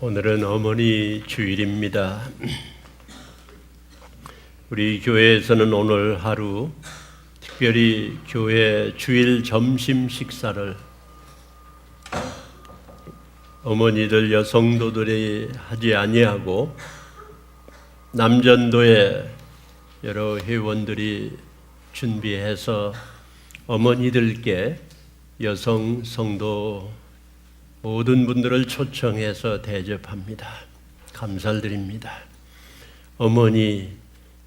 오늘은 어머니 주일입니다. 우리 교회에서는 오늘 하루 특별히 교회 주일 점심 식사를 어머니들 여성도들이 하지 아니하고 남전도의 여러 회원들이 준비해서 어머니들께 여성 성도 모든 분들을 초청해서 대접합니다. 감사드립니다.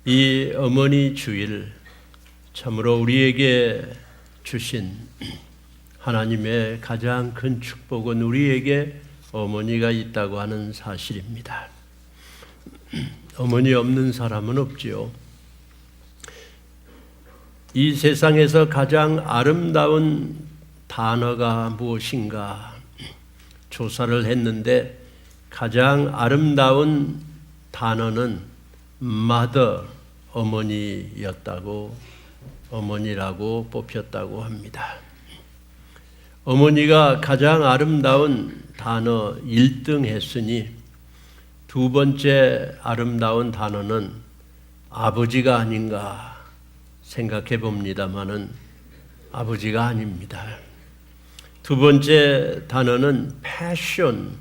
이 어머니 주일 참으로 우리에게 주신 하나님의 가장 큰 축복은 우리에게 어머니가 있다고 하는 사실입니다. 어머니 없는 사람은 없지요. 이 세상에서 가장 아름다운 단어가 무엇인가 조사를 했는데 가장 아름다운 단어는 mother, 어머니라고 뽑혔다고 합니다. 어머니가 가장 아름다운 단어 1등 했으니 두 번째 아름다운 단어는 아버지가 아닌가 생각해 봅니다마는 아버지가 아닙니다. 두 번째 단어는 패션,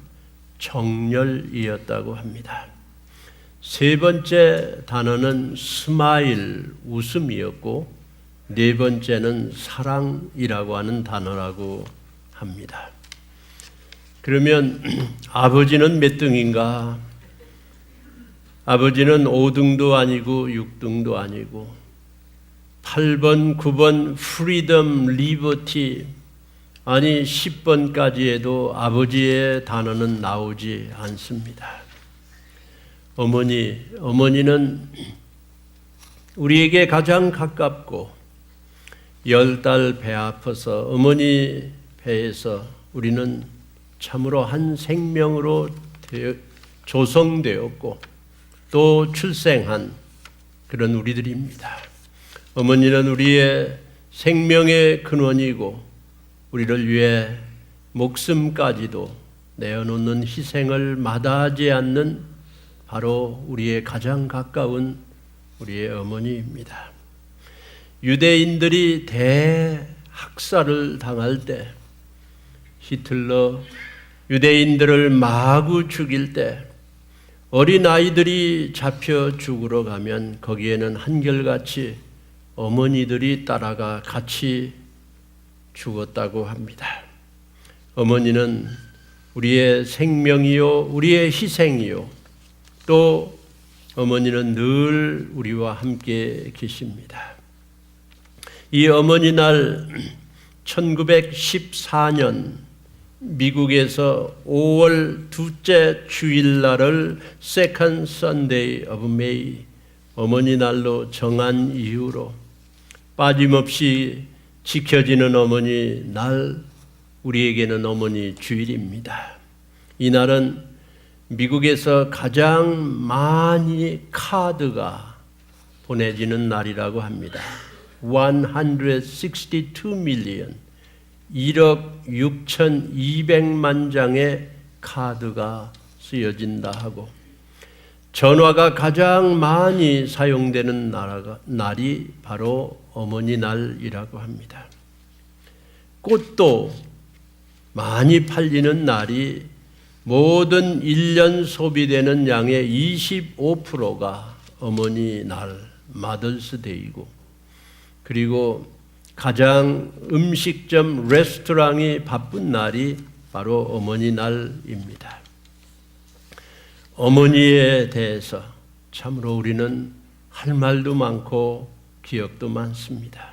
정열이었다고 합니다. 세 번째 단어는 스마일, 웃음이었고 네 번째는 사랑이라고 하는 단어라고 합니다. 그러면 아버지는 몇 등인가? 아버지는 5등도 아니고 6등도 아니고 8번, 9번 프리덤, 리버티 아니 10번까지 해도 아버지의 단어는 나오지 않습니다. 어머니는 우리에게 가장 가깝고 10달 배 아파서 어머니 배에서 우리는 참으로 한 생명으로 조성되었고 또 출생한 그런 우리들입니다. 어머니는 우리의 생명의 근원이고 우리를 위해 목숨까지도 내어놓는 희생을 마다하지 않는 바로 우리의 가장 가까운 우리의 어머니입니다. 유대인들이 대학살을 당할 때 히틀러 유대인들을 마구 죽일 때 어린아이들이 잡혀 죽으러 가면 거기에는 한결같이 어머니들이 따라가 같이 죽었다고 합니다. 어머니는 우리의 생명이요, 우리의 희생이요, 또 어머니는 늘 우리와 함께 계십니다. 이 어머니 날 1914년 미국에서 5월 둘째 주일날을 Second Sunday of May 어머니 날로 정한 이후로 빠짐없이 지켜지는 어머니 날, 우리에게는 어머니 주일입니다. 이 날은 미국에서 가장 많이 카드가 보내지는 날이라고 합니다. 162 million, 1억 6,200만 장의 카드가 쓰여진다 하고 전화가 가장 많이 사용되는 날이 바로 어머니 날이라고 합니다. 꽃도 많이 팔리는 날이 모든 1년 소비되는 양의 25%가 어머니 날, 마더스데이고 그리고 가장 음식점, 레스토랑이 바쁜 날이 바로 어머니 날입니다. 어머니에 대해서 참으로 우리는 할 말도 많고 기억도 많습니다.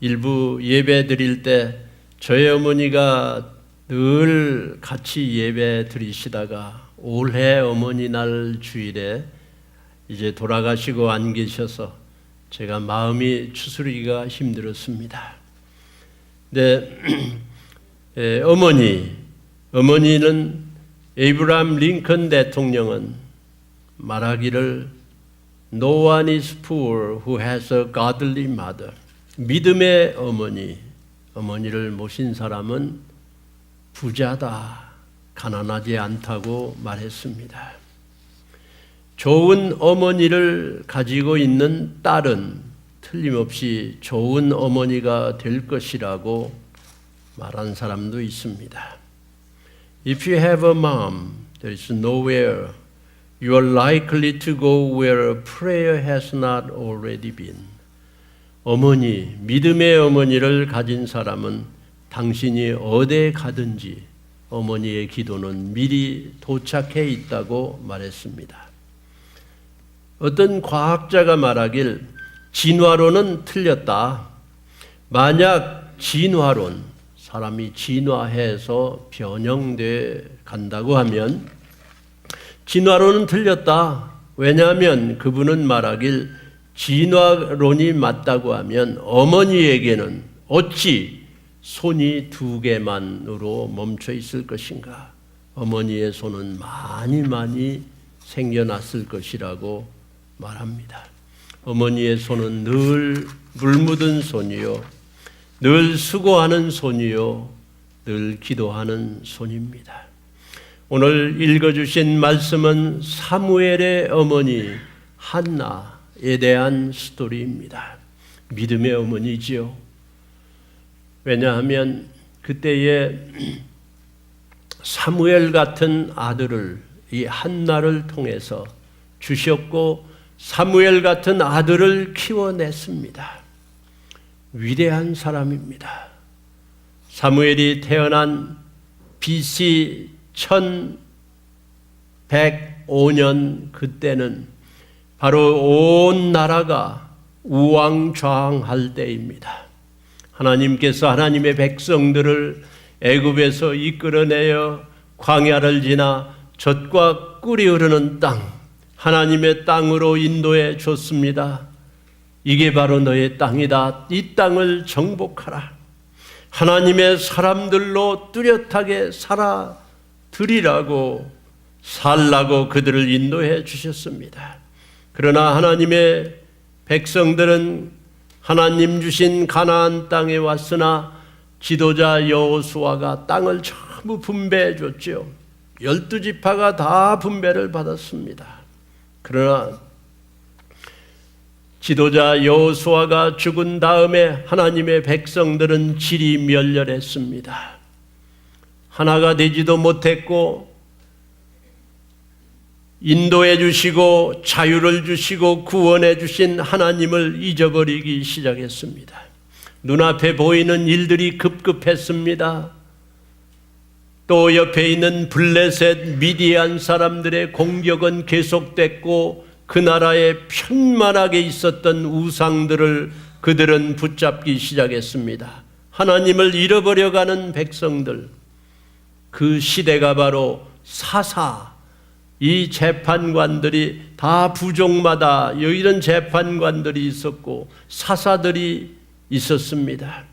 일부 예배 드릴 때 저희 어머니가 늘 같이 예배 드리시다가 올해 어머니 날 주일에 이제 돌아가시고 안 계셔서 제가 마음이 추스르기가 힘들었습니다. 근데 어머니는 에이브라함 링컨 대통령은 말하기를 No one is poor who has a godly mother. 믿음의 어머니를 모신 사람은 부자다 가난하지 않다고 말했습니다. 좋은 어머니를 가지고 있는 딸은 틀림없이 좋은 어머니가 될 것이라고 말한 사람도 있습니다. If you have a mom, there is nowhere you are likely to go where prayer has not already been. 어머니, 믿음의 어머니를 가진 사람은 당신이 어디에 가든지 어머니의 기도는 미리 도착해 있다고 말했습니다. 어떤 과학자가 말하길 진화론은 틀렸다. 만약 진화론, 사람이 진화해서 변형돼 간다고 하면 진화론은 틀렸다. 왜냐하면 그분은 말하길 진화론이 맞다고 하면 어머니에게는 어찌 손이 2개만으로 멈춰 있을 것인가? 어머니의 손은 많이 생겨났을 것이라고 말합니다. 어머니의 손은 늘 물 묻은 손이요, 늘 수고하는 손이요, 늘 기도하는 손입니다. 오늘 읽어주신 말씀은 사무엘의 어머니 한나에 대한 스토리입니다. 믿음의 어머니지요. 왜냐하면 그때에 사무엘 같은 아들을 이 한나를 통해서 주셨고 사무엘 같은 아들을 키워냈습니다. 위대한 사람입니다. 사무엘이 태어난 BC 1105년 그때는 바로 온 나라가 우왕좌왕할 때입니다. 하나님께서 하나님의 백성들을 애굽에서 이끌어내어 광야를 지나 젖과 꿀이 흐르는 땅, 하나님의 땅으로 인도해 줬습니다. 이게 바로 너의 땅이다. 이 땅을 정복하라. 하나님의 사람들로 뚜렷하게 살아드리라고 살라고 그들을 인도해 주셨습니다. 그러나 하나님의 백성들은 하나님 주신 가나안 땅에 왔으나 지도자 여호수아가 땅을 전부 분배해 줬죠. 12지파가 다 분배를 받았습니다. 그러나 지도자 여호수아가 죽은 다음에 하나님의 백성들은 질이 멸렬했습니다. 하나가 되지도 못했고 인도해 주시고 자유를 주시고 구원해 주신 하나님을 잊어버리기 시작했습니다. 눈앞에 보이는 일들이 급급했습니다. 또 옆에 있는 블레셋 미디안 사람들의 공격은 계속됐고 그 나라에 편만하게 있었던 우상들을 그들은 붙잡기 시작했습니다. 하나님을 잃어버려가는 백성들, 그 시대가 바로 사사, 이 재판관들이 다 부족마다 이런 재판관들이 있었고 사사들이 있었습니다.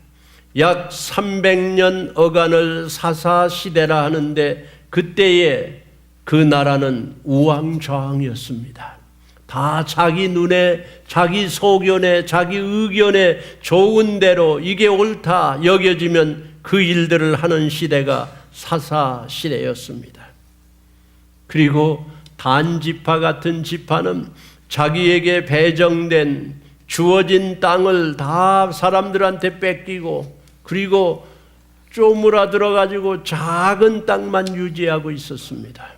약 300년 어간을 사사 시대라 하는데 그때에 그 나라는 우왕좌왕이었습니다. 다 자기 눈에, 자기 소견에, 자기 의견에 좋은 대로 이게 옳다 여겨지면 그 일들을 하는 시대가 사사 시대였습니다. 그리고 단지파 같은 지파는 자기에게 배정된 주어진 땅을 다 사람들한테 뺏기고 그리고 쪼무라들어 가지고 작은 땅만 유지하고 있었습니다.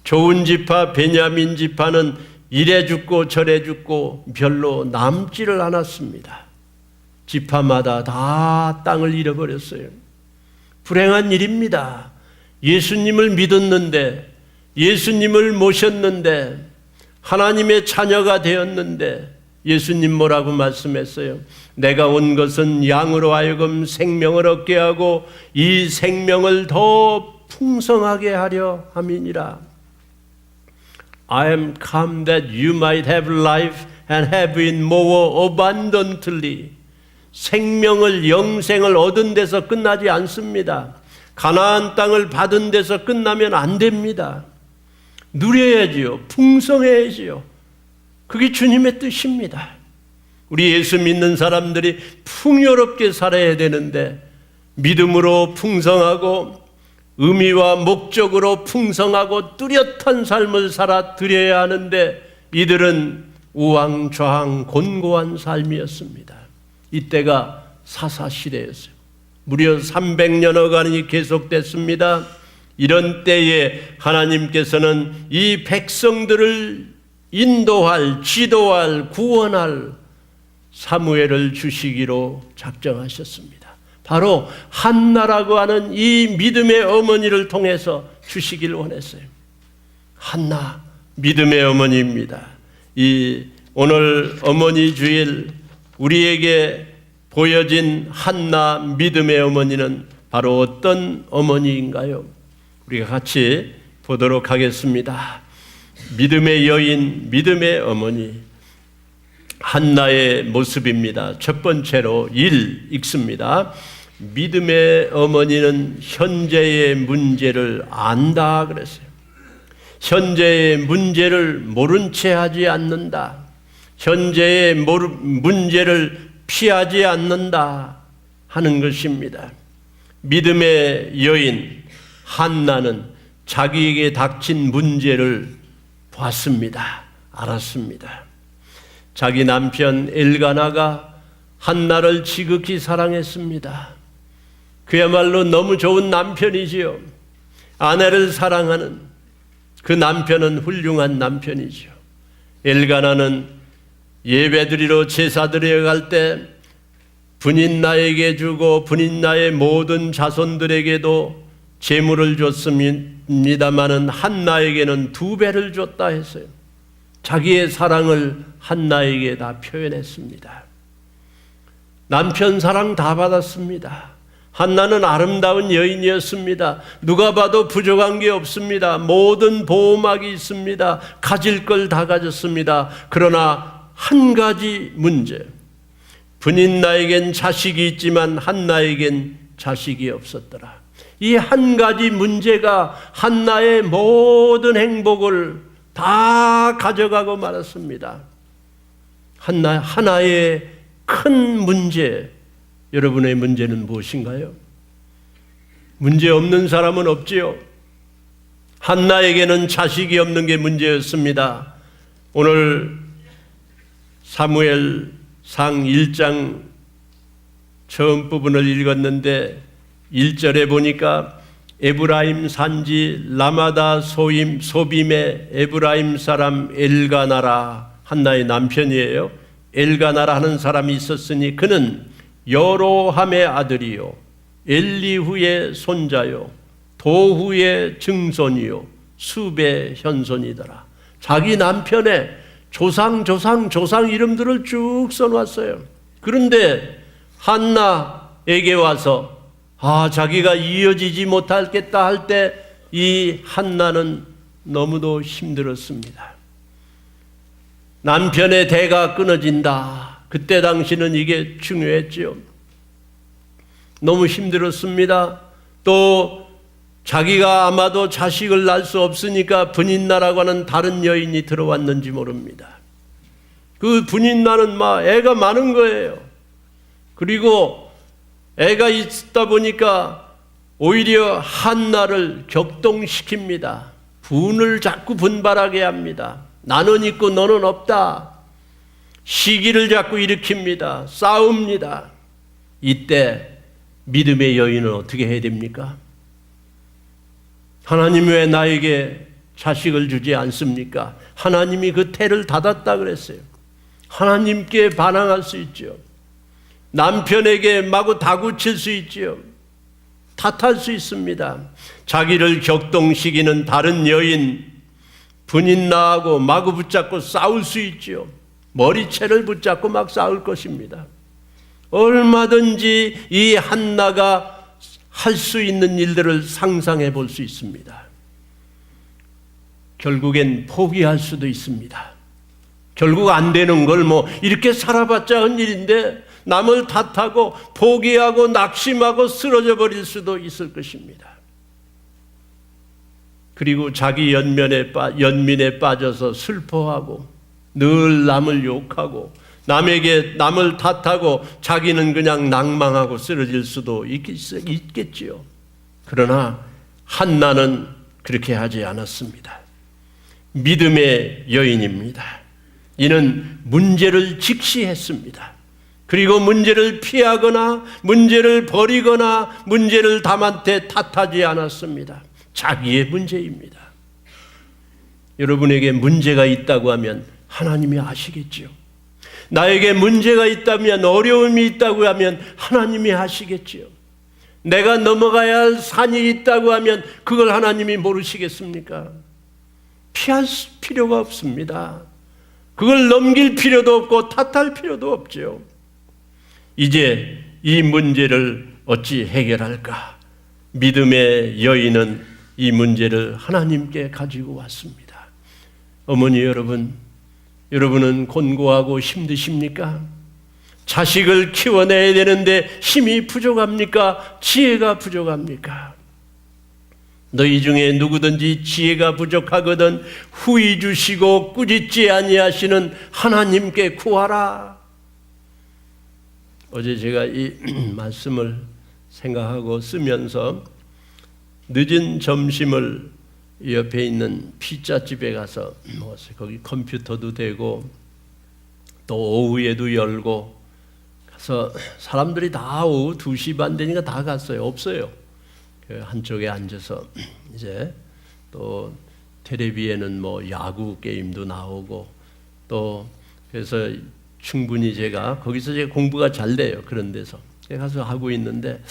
좋은 지파 베냐민 지파는 이래 죽고 저래 죽고 별로 남지를 않았습니다. 지파마다 다 땅을 잃어버렸어요. 불행한 일입니다. 예수님을 믿었는데, 예수님을 모셨는데, 하나님의 자녀가 되었는데 예수님 뭐라고 말씀했어요? 내가 온 것은 양으로 하여금 생명을 얻게 하고 이 생명을 더 풍성하게 하려 함이니라. I am come that you might have life and have it more abundantly. 생명을, 영생을 얻은 데서 끝나지 않습니다. 가나안 땅을 받은 데서 끝나면 안 됩니다. 누려야지요. 풍성해야지요. 그게 주님의 뜻입니다. 우리 예수 믿는 사람들이 풍요롭게 살아야 되는데 믿음으로 풍성하고 의미와 목적으로 풍성하고 뚜렷한 삶을 살아 드려야 하는데 이들은 우왕좌왕 곤고한 삶이었습니다. 이때가 사사시대였어요. 무려 300년여간이 계속됐습니다. 이런 때에 하나님께서는 이 백성들을 인도할, 지도할, 구원할 사무엘을 주시기로 작정하셨습니다. 바로 한나라고 하는 이 믿음의 어머니를 통해서 주시길 원했어요. 한나, 믿음의 어머니입니다. 이 오늘 어머니 주일 우리에게 보여진 한나 믿음의 어머니는 바로 어떤 어머니인가요? 우리가 같이 보도록 하겠습니다. 믿음의 여인, 믿음의 어머니 한나의 모습입니다. 첫 번째로 1 읽습니다. 믿음의 어머니는 현재의 문제를 안다 그랬어요. 현재의 문제를 모른 채 하지 않는다. 현재의 문제를 피하지 않는다 하는 것입니다. 믿음의 여인 한나는 자기에게 닥친 문제를 봤습니다. 알았습니다. 자기 남편 엘가나가 한나를 지극히 사랑했습니다. 그야말로 너무 좋은 남편이지요. 아내를 사랑하는 그 남편은 훌륭한 남편이죠. 엘가나는 예배드리러 제사 드려 갈 때 분인나에게 주고 분인나의 모든 자손들에게도 제물을 줬습니다마는 한나에게는 2배를 줬다 했어요. 자기의 사랑을 한나에게 다 표현했습니다. 남편 사랑 다 받았습니다. 한나는 아름다운 여인이었습니다. 누가 봐도 부족한 게 없습니다. 모든 보호막이 있습니다. 가질 걸 다 가졌습니다. 그러나 한 가지 문제, 분인나에겐 자식이 있지만 한나에겐 자식이 없었더라. 이 한 가지 문제가 한나의 모든 행복을 다 가져가고 말았습니다. 하나의 큰 문제, 여러분의 문제는 무엇인가요? 문제 없는 사람은 없지요. 한나에게는 자식이 없는 게 문제였습니다. 오늘 사무엘상 1장 처음 부분을 읽었는데 1절에 보니까 에브라임 산지 라마다 소빔의 에브라임 사람 엘가나라, 한나의 남편이에요. 엘가나라 하는 사람이 있었으니 그는 여로함의 아들이요 엘리후의 손자요 도후의 증손이요 숲의 현손이더라. 자기 남편의 조상 이름들을 쭉 써놨어요. 그런데 한나에게 와서 자기가 이어지지 못하겠다 할 때 이 한나는 너무도 힘들었습니다. 남편의 대가 끊어진다. 그때 당시는 이게 중요했죠. 너무 힘들었습니다. 또 자기가 아마도 자식을 낳을 수 없으니까 분인나라고 하는 다른 여인이 들어왔는지 모릅니다. 그 분인나는 애가 많은 거예요. 그리고 애가 있다 보니까 오히려 한나를 격동시킵니다. 분을 자꾸 분발하게 합니다. 나는 있고 너는 없다. 시기를 자꾸 일으킵니다. 싸웁니다. 이때 믿음의 여인은 어떻게 해야 됩니까? 하나님 왜 나에게 자식을 주지 않습니까? 하나님이 그 태를 닫았다 그랬어요. 하나님께 반항할 수 있죠. 남편에게 마구 다구칠 수 있죠. 탓할 수 있습니다. 자기를 격동시키는 다른 여인 분인나하고 마구 붙잡고 싸울 수 있죠. 머리채를 붙잡고 막 싸울 것입니다. 얼마든지 이 한나가 할 수 있는 일들을 상상해 볼 수 있습니다. 결국엔 포기할 수도 있습니다. 결국 안 되는 걸 이렇게 살아봤자 한 일인데 남을 탓하고 포기하고 낙심하고 쓰러져 버릴 수도 있을 것입니다. 그리고 자기 연민에 빠져서 슬퍼하고 늘 남을 욕하고 남을 탓하고 자기는 그냥 낭망하고 쓰러질 수도 있겠지요. 그러나 한나는 그렇게 하지 않았습니다. 믿음의 여인입니다. 이는 문제를 직시했습니다. 그리고 문제를 피하거나 문제를 버리거나 문제를 남한테 탓하지 않았습니다. 자기의 문제입니다. 여러분에게 문제가 있다고 하면 하나님이 아시겠지요. 나에게 문제가 있다면, 어려움이 있다고 하면 하나님이 아시겠지요. 내가 넘어가야 할 산이 있다고 하면 그걸 하나님이 모르시겠습니까? 피할 필요가 없습니다. 그걸 넘길 필요도 없고 탓할 필요도 없죠. 이제 이 문제를 어찌 해결할까? 믿음의 여인은 이 문제를 하나님께 가지고 왔습니다. 어머니 여러분, 여러분은 곤고하고 힘드십니까? 자식을 키워내야 되는데 힘이 부족합니까? 지혜가 부족합니까? 너희 중에 누구든지 지혜가 부족하거든 후히 주시고 꾸짖지 아니하시는 하나님께 구하라. 어제 제가 이 말씀을 생각하고 쓰면서 늦은 점심을 옆에 있는 피자집에 가서 먹었어요. 거기 컴퓨터도 되고 또 오후에도 열고 가서 사람들이 다 오후 2시 반 되니까 다 갔어요. 없어요. 한쪽에 앉아서 이제 또 텔레비에는 뭐 야구 게임도 나오고 또 그래서 충분히 제가 거기서 제가 공부가 잘 돼요. 그런 데서 가서 하고 있는데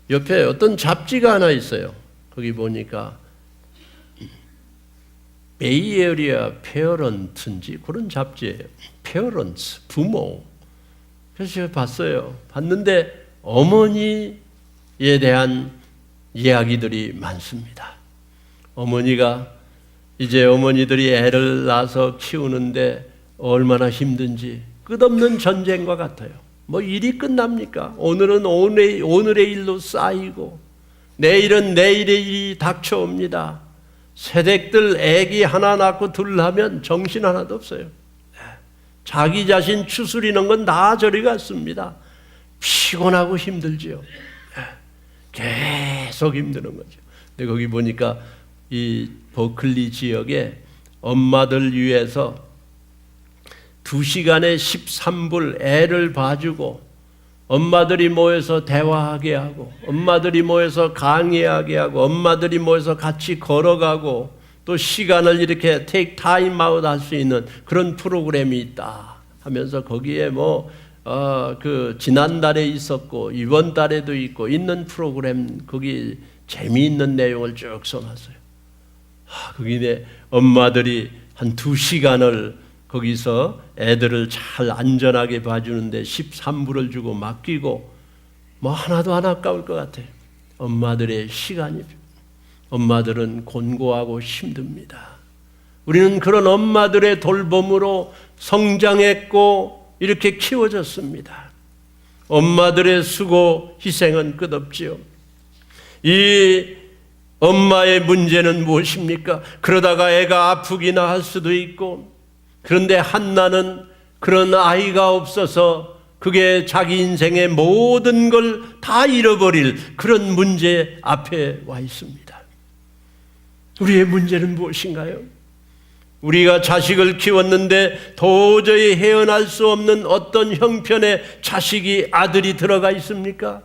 옆에 어떤 잡지가 하나 있어요. 거기 보니까 베이에리아 페어런트인지 그런 잡지예요. 페어런트, 부모. 그래서 제가 봤어요. 봤는데 어머니에 대한 이야기들이 많습니다. 어머니가 이제 어머니들이 애를 낳아서 키우는데 얼마나 힘든지 끝없는 전쟁과 같아요. 뭐 일이 끝납니까? 오늘은 오늘의 일로 쌓이고 내일은 내일의 일이 닥쳐옵니다. 새댁들 애기 하나 낳고 둘 하면 정신 하나도 없어요. 자기 자신 추스리는 건 다 저리 갔습니다. 피곤하고 힘들지요. 계속 힘드는 거죠. 근데 거기 보니까 이 버클리 지역에 엄마들 위해서 2시간에 13불 애를 봐주고 엄마들이 모여서 대화하게 하고 엄마들이 모여서 강의하게 하고 엄마들이 모여서 같이 걸어가고 또 시간을 이렇게 take time out 할 수 있는 그런 프로그램이 있다 하면서 거기에 그 지난달에 있었고 이번 달에도 있고 있는 프로그램 거기 재미있는 내용을 쭉 써놨어요. 거기에 엄마들이 한 2시간을 거기서 애들을 잘 안전하게 봐주는데 13불을 주고 맡기고 뭐 하나도 안 아까울 것 같아요. 엄마들의 시간이. 엄마들은 곤고하고 힘듭니다. 우리는 그런 엄마들의 돌봄으로 성장했고 이렇게 키워졌습니다. 엄마들의 수고 희생은 끝없지요. 이 엄마의 문제는 무엇입니까? 그러다가 애가 아프기나 할 수도 있고 그런데 한나는 그런 아이가 없어서 그게 자기 인생의 모든 걸 다 잃어버릴 그런 문제 앞에 와 있습니다. 우리의 문제는 무엇인가요? 우리가 자식을 키웠는데 도저히 헤어날 수 없는 어떤 형편의 자식이 아들이 들어가 있습니까?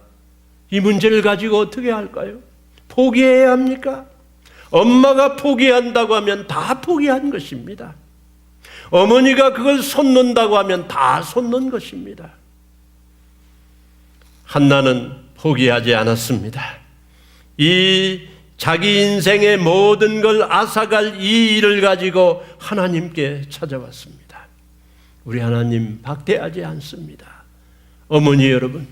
이 문제를 가지고 어떻게 할까요? 포기해야 합니까? 엄마가 포기한다고 하면 다 포기한 것입니다. 어머니가 그걸 손 놓는다고 하면 다 손 놓은 것입니다. 한나는 포기하지 않았습니다. 이 자기 인생의 모든 걸 앗아갈 이 일을 가지고 하나님께 찾아왔습니다. 우리 하나님 박대하지 않습니다. 어머니 여러분,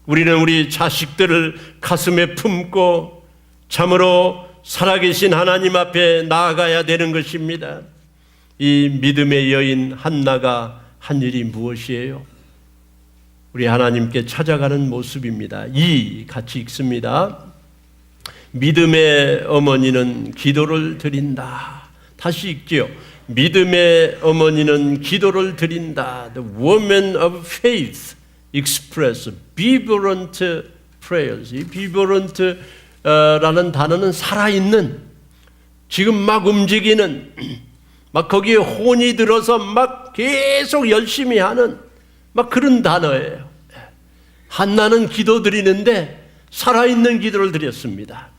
우리는 우리 자식들을 가슴에 품고 참으로 살아계신 하나님 앞에 나아가야 되는 것입니다. 이 믿음의 여인 한나가 한 일이 무엇이에요? 우리 하나님께 찾아가는 모습입니다. 같이 읽습니다. 믿음의 어머니는 기도를 드린다. 다시 읽지요. 믿음의 어머니는 기도를 드린다. The woman of faith express vibrant prayers. 이 vibrant 라는 단어는 살아있는, 지금 막 움직이는, 막 거기에 혼이 들어서 막 계속 열심히 하는 막 그런 단어예요. 한나는 기도 드리는데 살아있는 기도를 드렸습니다.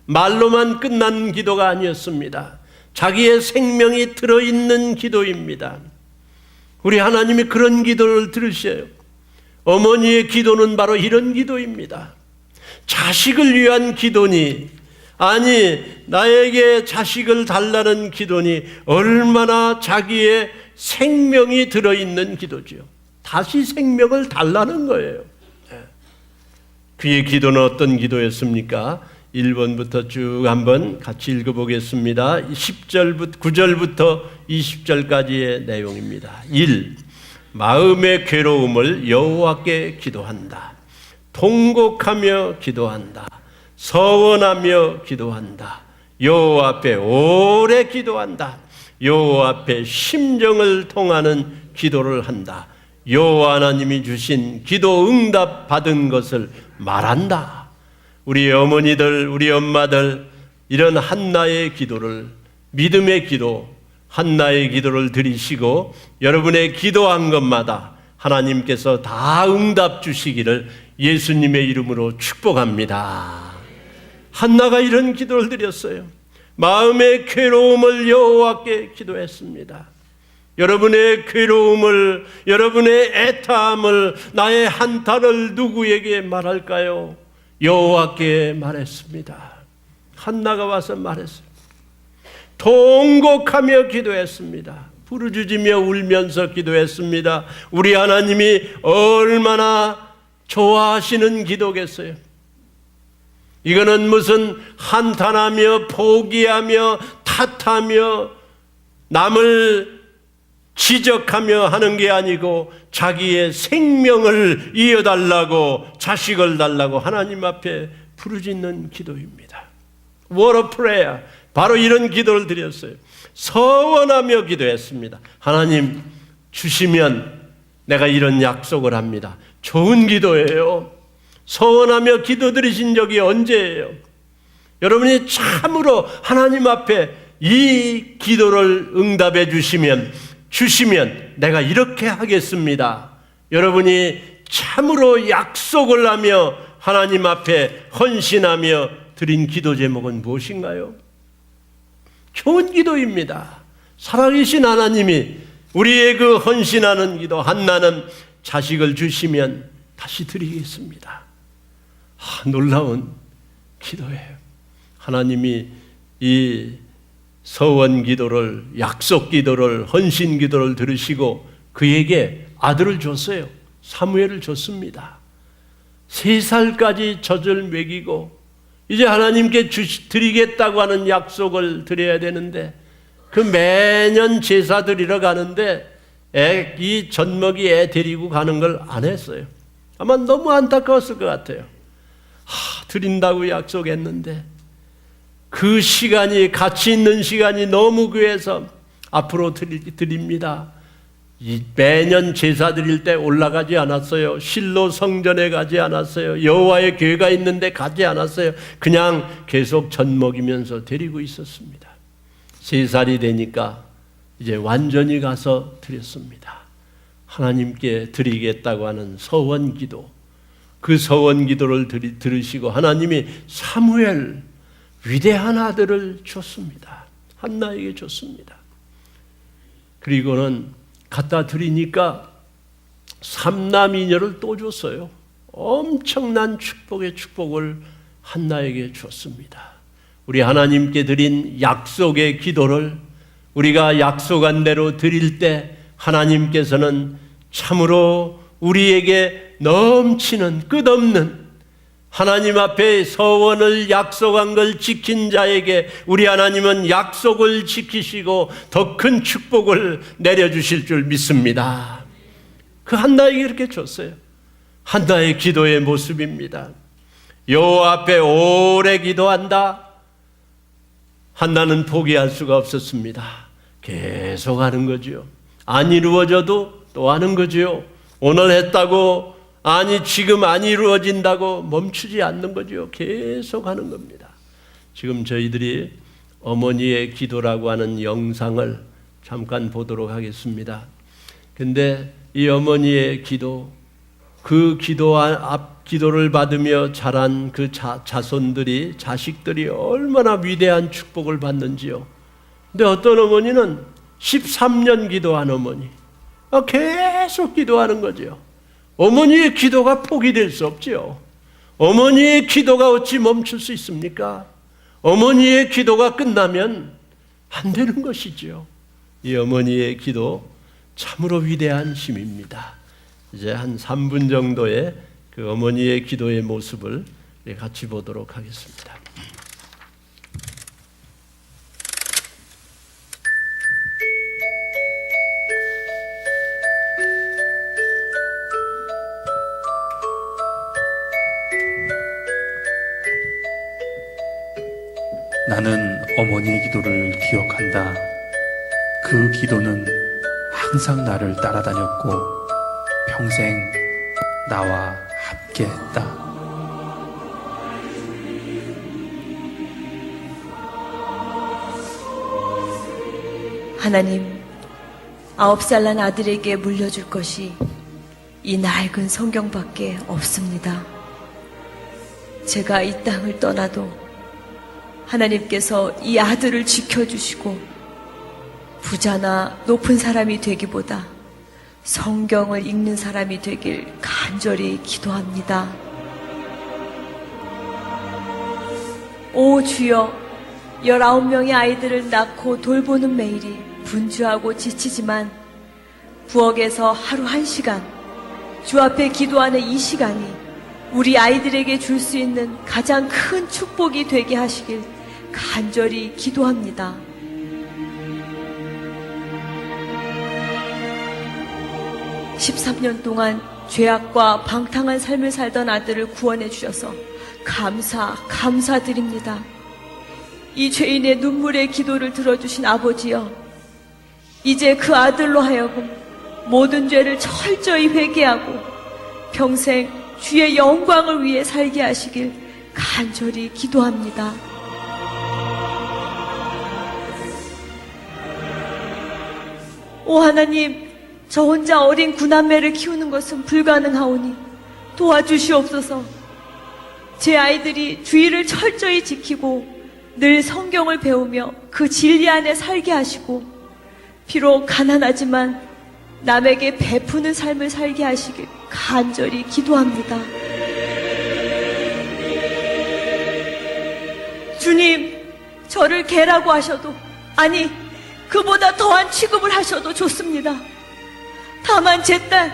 말로만 끝나는 기도가 아니었습니다. 자기의 생명이 들어있는 기도입니다. 우리 하나님이 그런 기도를 들으셔요. 어머니의 기도는 바로 이런 기도입니다. 자식을 위한 기도니, 아니 나에게 자식을 달라는 기도니 얼마나 자기의 생명이 들어있는 기도죠. 다시 생명을 달라는 거예요. 그의 기도는 어떤 기도였습니까? 1번부터 쭉 한번 같이 읽어보겠습니다. 9절부터 20절까지의 내용입니다. 1. 마음의 괴로움을 여호와께 기도한다. 통곡하며 기도한다. 서원하며 기도한다. 여호와 앞에 오래 기도한다. 여호와 앞에 심정을 통하는 기도를 한다. 여호와 하나님이 주신 기도 응답 받은 것을 말한다. 우리 어머니들, 우리 엄마들, 이런 한나의 기도를, 믿음의 기도, 한나의 기도를 드리시고 여러분의 기도한 것마다 하나님께서 다 응답 주시기를 예수님의 이름으로 축복합니다. 한나가 이런 기도를 드렸어요. 마음의 괴로움을 여호와께 기도했습니다. 여러분의 괴로움을, 여러분의 애타함을, 나의 한탄을 누구에게 말할까요? 여호와께 말했습니다. 한나가 와서 말했어요. 통곡하며 기도했습니다. 부르짖으며 울면서 기도했습니다. 우리 하나님이 얼마나 좋아하시는 기도겠어요. 이거는 무슨 한탄하며 포기하며 탓하며 남을 지적하며 하는 게 아니고 자기의 생명을 이어달라고, 자식을 달라고 하나님 앞에 부르짖는 기도입니다. What a prayer. 바로 이런 기도를 드렸어요. 서원하며 기도했습니다. 하나님 주시면 내가 이런 약속을 합니다. 좋은 기도예요. 서원하며 기도드리신 적이 언제예요? 여러분이 참으로 하나님 앞에 이 기도를 응답해 주시면 내가 이렇게 하겠습니다. 여러분이 참으로 약속을 하며 하나님 앞에 헌신하며 드린 기도 제목은 무엇인가요? 좋은 기도입니다. 살아계신 하나님이 우리의 그 헌신하는 기도, 한나는 자식을 주시면 다시 드리겠습니다. 놀라운 기도예요. 하나님이 이 서원 기도를, 약속 기도를, 헌신 기도를 들으시고 그에게 아들을 줬어요. 사무엘을 줬습니다. 3살까지 젖을 먹이고 이제 하나님께 드리겠다고 하는 약속을 드려야 되는데 그 매년 제사 드리러 가는데 이 젖먹이 애 데리고 가는 걸 안 했어요. 아마 너무 안타까웠을 것 같아요. 드린다고 약속했는데 그 시간이, 가치 있는 시간이 너무 귀해서 앞으로 드립니다. 매년 제사 드릴 때 올라가지 않았어요. 실로 성전에 가지 않았어요. 여호와의 교회가 있는데 가지 않았어요. 그냥 계속 젖 먹이면서 데리고 있었습니다. 3살이 되니까 이제 완전히 가서 드렸습니다. 하나님께 드리겠다고 하는 서원 기도, 그 서원 기도를 들으시고 하나님이 사무엘, 위대한 아들을 줬습니다. 한나에게 줬습니다. 그리고는 갖다 드리니까 3남이녀를 또 줬어요. 엄청난 축복의 축복을 한나에게 줬습니다. 우리 하나님께 드린 약속의 기도를 우리가 약속한 대로 드릴 때 하나님께서는 참으로 우리에게 넘치는, 끝없는, 하나님 앞에 서원을 약속한 걸 지킨 자에게 우리 하나님은 약속을 지키시고 더 큰 축복을 내려주실 줄 믿습니다. 그 한나에게 이렇게 줬어요. 한나의 기도의 모습입니다. 여호와 앞에 오래 기도한다. 한나는 포기할 수가 없었습니다. 계속 하는 거죠. 안 이루어져도 또 하는 거죠. 오늘 했다고 아니 지금 안 이루어진다고 멈추지 않는 거죠. 계속 하는 겁니다. 지금 저희들이 어머니의 기도라고 하는 영상을 잠깐 보도록 하겠습니다. 근데 이 어머니의 기도, 그 기도를 받으며 자란 그 자손들이, 자식들이 얼마나 위대한 축복을 받는지요. 근데 어떤 어머니는 13년 기도한 어머니, 계속 기도하는 거죠. 어머니의 기도가 포기될 수 없죠. 어머니의 기도가 어찌 멈출 수 있습니까? 어머니의 기도가 끝나면 안 되는 것이죠. 이 어머니의 기도 참으로 위대한 힘입니다. 이제 한 3분 정도의 그 어머니의 기도의 모습을 같이 보도록 하겠습니다. 나는 어머니의 기도를 기억한다. 그 기도는 항상 나를 따라다녔고 평생 나와 함께했다. 하나님, 9살 난 아들에게 물려줄 것이 이 낡은 성경밖에 없습니다. 제가 이 땅을 떠나도 하나님께서 이 아들을 지켜주시고 부자나 높은 사람이 되기보다 성경을 읽는 사람이 되길 간절히 기도합니다. 오 주여, 19명의 아이들을 낳고 돌보는 매일이 분주하고 지치지만 부엌에서 하루 1시간, 주 앞에 기도하는 이 시간이 우리 아이들에게 줄 수 있는 가장 큰 축복이 되게 하시길 간절히 기도합니다. (13년) 동안 죄악과 방탕한 삶을 살던 아들을 구원해 주셔서 감사드립니다. 이 죄인의 눈물의 기도를 들어주신 아버지여, 이제 그 아들로 하여금 모든 죄를 철저히 회개하고 평생 주의 영광을 위해 살게 하시길 간절히 기도합니다. 오 하나님, 저 혼자 어린 구남매를 키우는 것은 불가능하오니 도와주시옵소서. 제 아이들이 주의를 철저히 지키고 늘 성경을 배우며 그 진리 안에 살게 하시고 비록 가난하지만 남에게 베푸는 삶을 살게 하시길 간절히 기도합니다. 주님, 저를 개라고 하셔도, 아니 그보다 더한 취급을 하셔도 좋습니다. 다만 제 딸,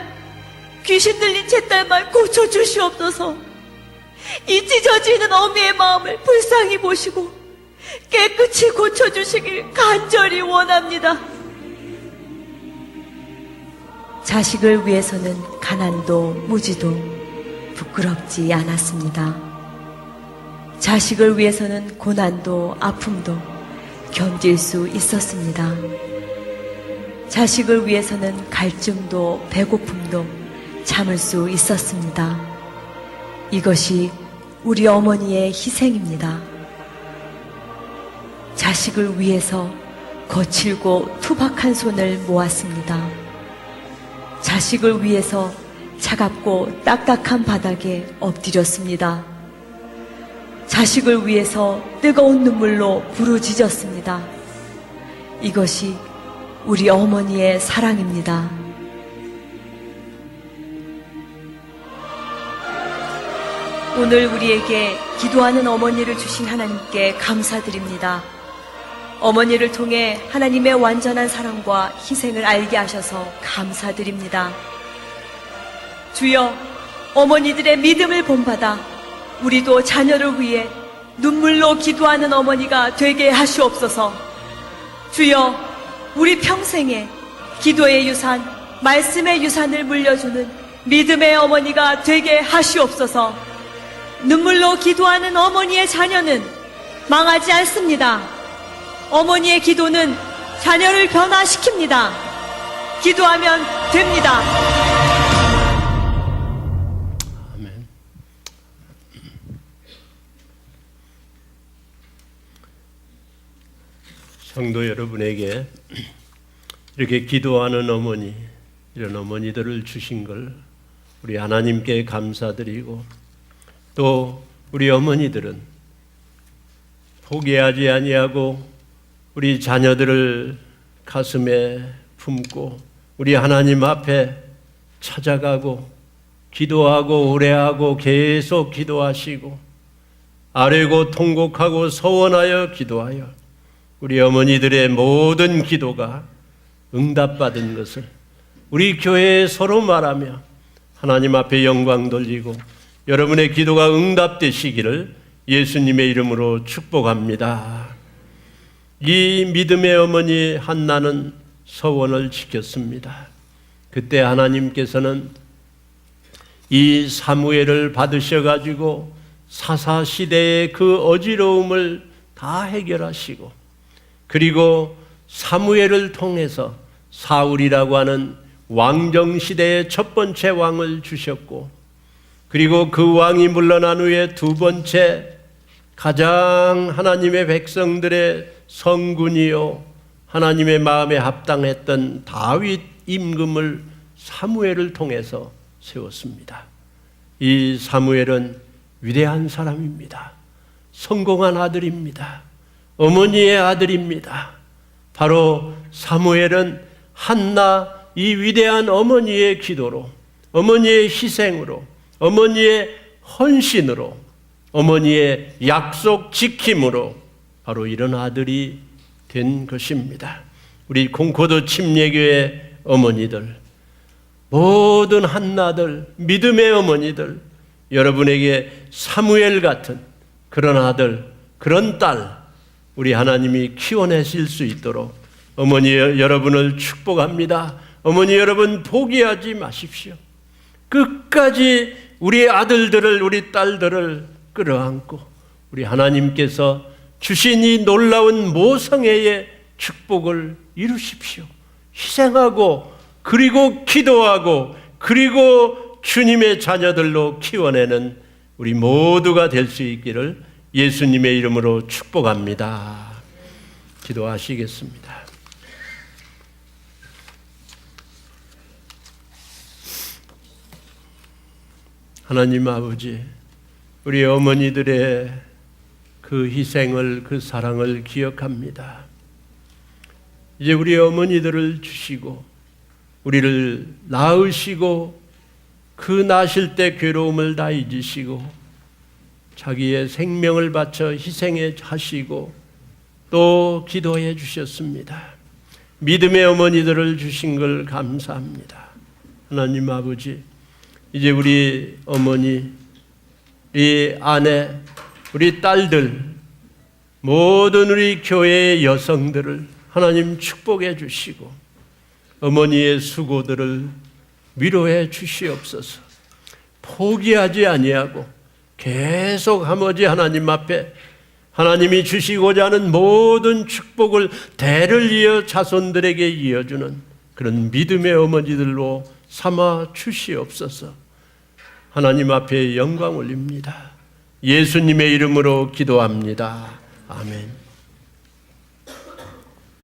귀신 들린 제 딸만 고쳐주시옵소서. 이 찢어지는 어미의 마음을 불쌍히 보시고 깨끗이 고쳐주시길 간절히 원합니다. 자식을 위해서는 가난도 무지도 부끄럽지 않았습니다. 자식을 위해서는 고난도 아픔도 견딜 수 있었습니다. 자식을 위해서는 갈증도 배고픔도 참을 수 있었습니다. 이것이 우리 어머니의 희생입니다. 자식을 위해서 거칠고 투박한 손을 모았습니다. 자식을 위해서 차갑고 딱딱한 바닥에 엎드렸습니다. 자식을 위해서 뜨거운 눈물로 부르짖었습니다. 이것이 우리 어머니의 사랑입니다. 오늘 우리에게 기도하는 어머니를 주신 하나님께 감사드립니다. 어머니를 통해 하나님의 완전한 사랑과 희생을 알게 하셔서 감사드립니다. 주여, 어머니들의 믿음을 본받아 우리도 자녀를 위해 눈물로 기도하는 어머니가 되게 하시옵소서. 주여, 우리 평생에 기도의 유산, 말씀의 유산을 물려주는 믿음의 어머니가 되게 하시옵소서. 눈물로 기도하는 어머니의 자녀는 망하지 않습니다. 어머니의 기도는 자녀를 변화시킵니다. 기도하면 됩니다. 성도 여러분에게 이렇게 기도하는 어머니, 이런 어머니들을 주신 걸 우리 하나님께 감사드리고, 또 우리 어머니들은 포기하지 아니하고 우리 자녀들을 가슴에 품고 우리 하나님 앞에 찾아가고 기도하고 의뢰하고 계속 기도하시고 아뢰고 통곡하고 서원하여 기도하여 우리 어머니들의 모든 기도가 응답받은 것을 우리 교회에 서로 말하며 하나님 앞에 영광 돌리고 여러분의 기도가 응답되시기를 예수님의 이름으로 축복합니다. 이 믿음의 어머니 한나는 서원을 지켰습니다. 그때 하나님께서는 이 사무엘을 받으셔가지고 사사시대의 그 어지러움을 다 해결하시고, 그리고 사무엘을 통해서 사울이라고 하는 왕정시대의 첫 번째 왕을 주셨고, 그리고 그 왕이 물러난 후에 두 번째 가장 하나님의 백성들의 성군이요 하나님의 마음에 합당했던 다윗 임금을 사무엘을 통해서 세웠습니다. 이 사무엘은 위대한 사람입니다. 성공한 아들입니다. 어머니의 아들입니다. 바로 사무엘은 한나, 이 위대한 어머니의 기도로, 어머니의 희생으로, 어머니의 헌신으로, 어머니의 약속 지킴으로 바로 이런 아들이 된 것입니다. 우리 공코도 침례교회 어머니들, 모든 한나들, 믿음의 어머니들, 여러분에게 사무엘 같은 그런 아들, 그런 딸, 우리 하나님이 키워내실 수 있도록 어머니 여러분을 축복합니다. 어머니 여러분 포기하지 마십시오. 끝까지 우리 아들들을, 우리 딸들을 끌어안고 우리 하나님께서 주신 이 놀라운 모성애의 축복을 이루십시오. 희생하고, 그리고 기도하고, 그리고 주님의 자녀들로 키워내는 우리 모두가 될 수 있기를 예수님의 이름으로 축복합니다. 기도하시겠습니다. 하나님 아버지, 우리 어머니들의 그 희생을, 그 사랑을 기억합니다. 이제 우리 어머니들을 주시고 우리를 낳으시고 그 낳으실 때 괴로움을 다 잊으시고 자기의 생명을 바쳐 희생해 하시고 또 기도해 주셨습니다. 믿음의 어머니들을 주신 걸 감사합니다. 하나님 아버지, 이제 우리 어머니, 우리 아내, 우리 딸들, 모든 우리 교회의 여성들을 하나님 축복해 주시고 어머니의 수고들을 위로해 주시옵소서. 포기하지 아니하고 계속 아버지 하나님 앞에 하나님이 주시고자 하는 모든 축복을 대를 이어 자손들에게 이어주는 그런 믿음의 어머니들로 삼아 주시옵소서. 하나님 앞에 영광 올립니다. 예수님의 이름으로 기도합니다. 아멘.